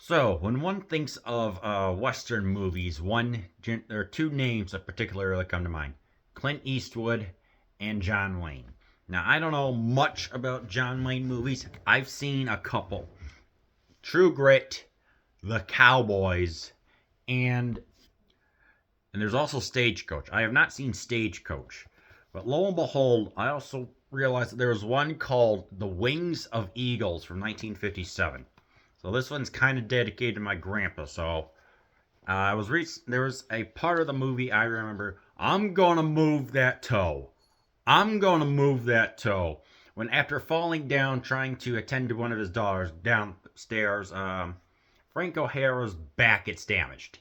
So, when one thinks of Western movies, there are two names that particularly come to mind: Clint Eastwood and John Wayne. Now, I don't know much about John Wayne movies. I've seen a couple: True Grit, The Cowboys, and there's also Stagecoach. I have not seen Stagecoach, but lo and behold, I also realized that there was one called The Wings of Eagles from 1957. So this one's kind of dedicated to my grandpa. So there was a part of the movie I remember. I'm gonna move that toe. I'm gonna move that toe. When after falling down trying to attend to one of his daughters downstairs, Frank O'Hara's back gets damaged,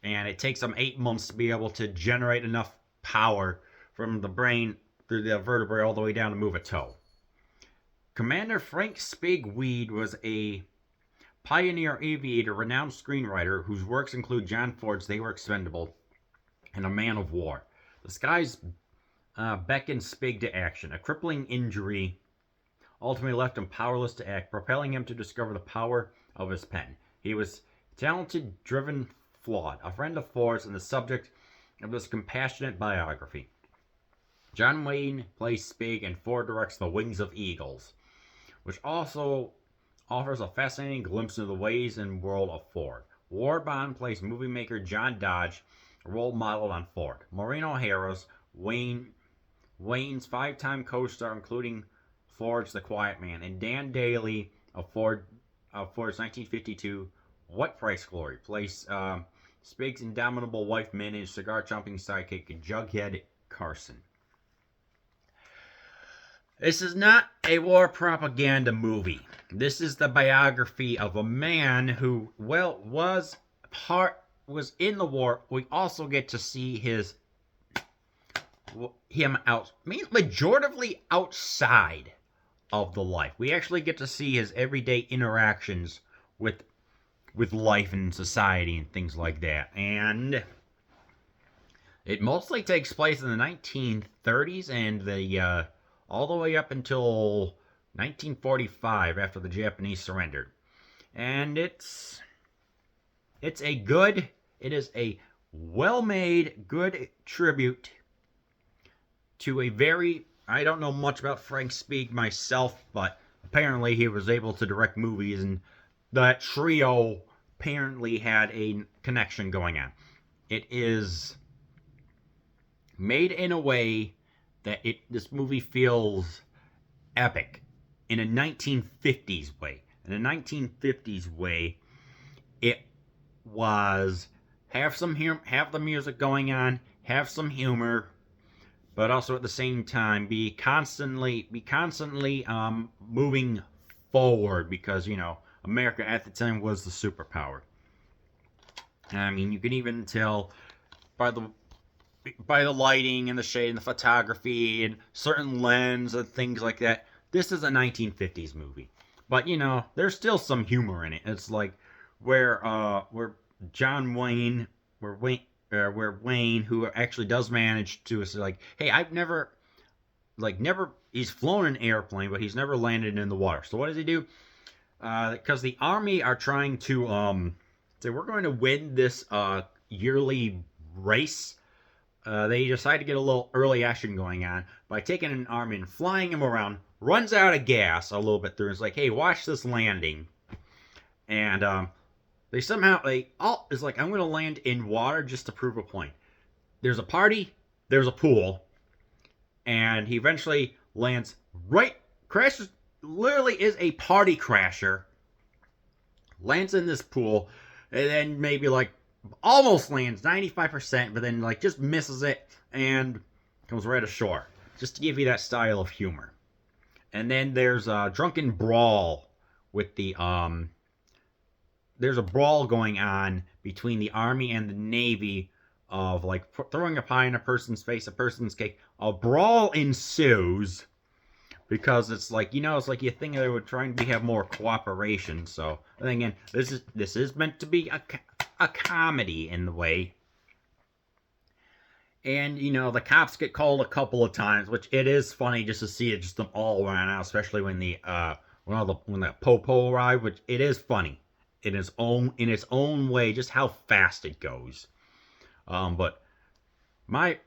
and it takes him 8 months to be able to generate enough power from the brain through the vertebrae all the way down to move a toe. Commander Frank Spigweed was a pioneer aviator, renowned screenwriter whose works include John Ford's They Were Expendable and A Man of War. The skies beckoned Spig to action. A crippling injury ultimately left him powerless to act, propelling him to discover the power of his pen. He was talented, driven, flawed, a friend of Ford's, and the subject of this compassionate biography. John Wayne plays Spig, and Ford directs The Wings of Eagles, which also offers a fascinating glimpse into the ways and world of Ford. Warbond plays movie maker John Dodge, a role modeled on Ford. Maureen O'Hara's Wayne's five-time co-star, including Ford's The Quiet Man, and Dan Daly of Ford's 1952 What Price Glory plays Spig's indomitable wife, managed cigar-chomping sidekick Jughead Carson. This is not a war propaganda movie. This is the biography of a man who, was in the war. We also get to see him majoritively outside of the life. We actually get to see his everyday interactions with life and society and things like that. And it mostly takes place in the 1930s and the all the way up until 1945, after the Japanese surrendered. And it is a well-made, good tribute to a very, I don't know much about Frank Spig myself, but apparently he was able to direct movies, and that trio apparently had a connection going on. It is made in a way that this movie feels epic in a 1950s way. In a 1950s way, it was have the music going on, have some humor, but also at the same time be constantly moving forward, because America at the time was the superpower. I mean, you can even tell by the lighting and the shade and the photography and certain lens and things like that. This is a 1950s movie, but there's still some humor in it. It's like where Wayne, who actually does manage to say, like, hey, I've never, he's flown an airplane, but he's never landed in the water. So what does he do? Because the army are trying to say, we're going to win this yearly race. They decide to get a little early action going on by taking an army and flying him around. Runs out of gas a little bit through. It's like, hey, watch this landing. And it's like, I'm going to land in water just to prove a point. There's a party, there's a pool, and he eventually crashes, literally is a party crasher, lands in this pool, and then maybe almost lands 95%, but then just misses it and comes right ashore, just to give you that style of humor. And then there's a drunken brawl with there's a brawl going on between the army and the navy of throwing a pie in a person's face, a person's cake. A brawl ensues because it's you think they were trying to have more cooperation. So, and again, this is meant to be a comedy in the way. And the cops get called a couple of times, which it is funny just to see it, just them all run out, especially when the popo arrive, which it is funny. in its own way, just how fast it goes. But my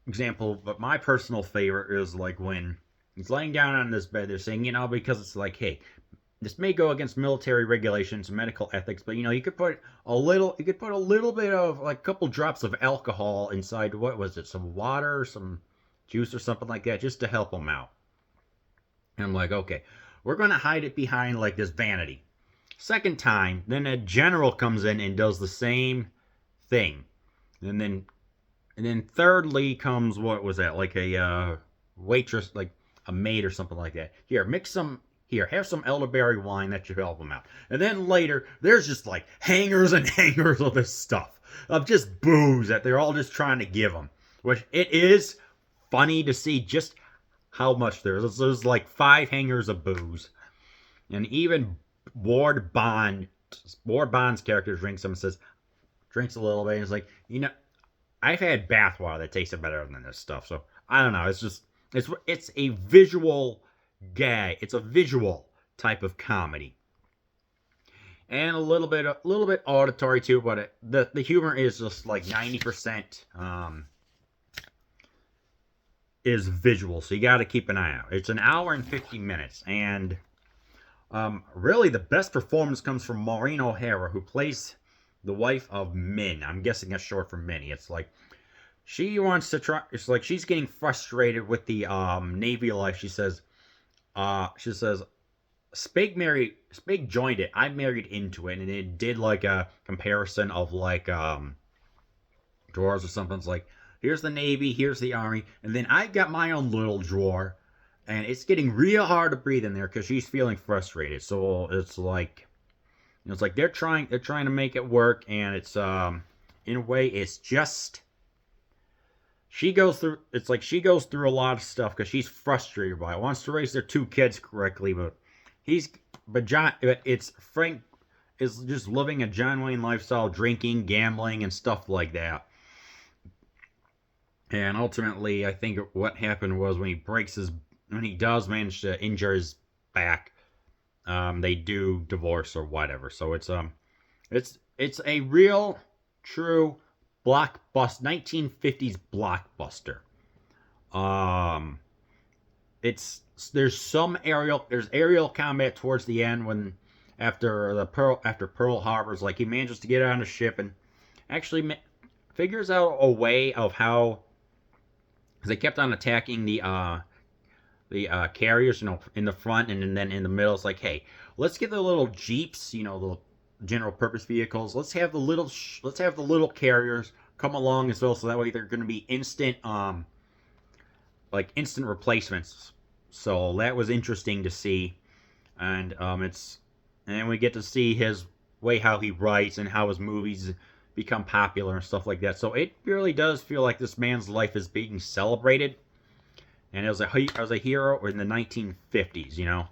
but my personal favorite is like when he's laying down on this bed. They're saying, because it's like, hey, this may go against military regulations, medical ethics, but you could put a little bit of like a couple drops of alcohol inside. What was it? Some water, some juice, or something like that, just to help him out. And I'm like, okay, we're gonna hide it behind like this vanity. Second time, then a general comes in and does the same thing, and then thirdly comes, what was that? Like a waitress, like a maid or something like that. Here, have some elderberry wine, that should help them out. And then later, there's just like hangers and hangers of this stuff of just booze that they're all just trying to give them. Which it is funny to see just how much there is. There's like 5 hangers of booze, and even Ward Bond's character drinks some, drinks a little bit, and he's like, I've had bathwater that tasted better than this stuff. So I don't know. It's a visual gag. It's a visual type of comedy, and a little bit auditory too. But the humor is just like 90% is visual. So you got to keep an eye out. It's an hour and 50 minutes, and really the best performance comes from Maureen O'Hara, who plays the wife of Min. I'm guessing that's short for Minnie. It's like she wants to try. It's like she's getting frustrated with the Navy life. She says, Spig joined it. I married into it, and it did like a comparison of like drawers or something. It's like, here's the Navy, here's the Army, and then I got my own little drawer, and it's getting real hard to breathe in there because she's feeling frustrated. So it's like, they're trying to make it work, and it's in a way it's just she goes through a lot of stuff because she's frustrated by it. Wants to raise their 2 kids correctly, but Frank is just living a John Wayne lifestyle, drinking, gambling, and stuff like that. And ultimately, I think what happened was when he does manage to injure his back, they do divorce or whatever. So it's a real, true blockbuster, 1950s blockbuster. There's aerial combat towards the end when after Pearl Harbor's, like he manages to get on a ship and actually figures out a way of how, because they kept on attacking the carriers, in the front, and then in the middle. It's like, hey, let's get the little jeeps, the general purpose vehicles. Let's have the little carriers come along as well, so that way they're going to be instant replacements. So that was interesting to see, and and we get to see his way, how he writes and how his movies become popular and stuff like that. So it really does feel like this man's life is being celebrated, and as a hero in the 1950s,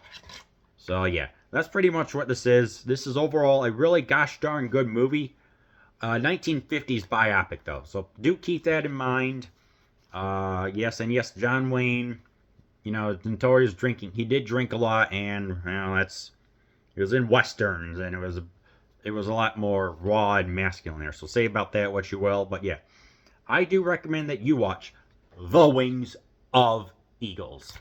So yeah, that's pretty much what this is. This is overall a really gosh darn good movie. 1950s biopic though, so do keep that in mind. Yes, John Wayne, notorious drinking. He did drink a lot, and it was in westerns, and it was a lot more raw and masculine there. So say about that what you will, but yeah, I do recommend that you watch The Wings of Eagles.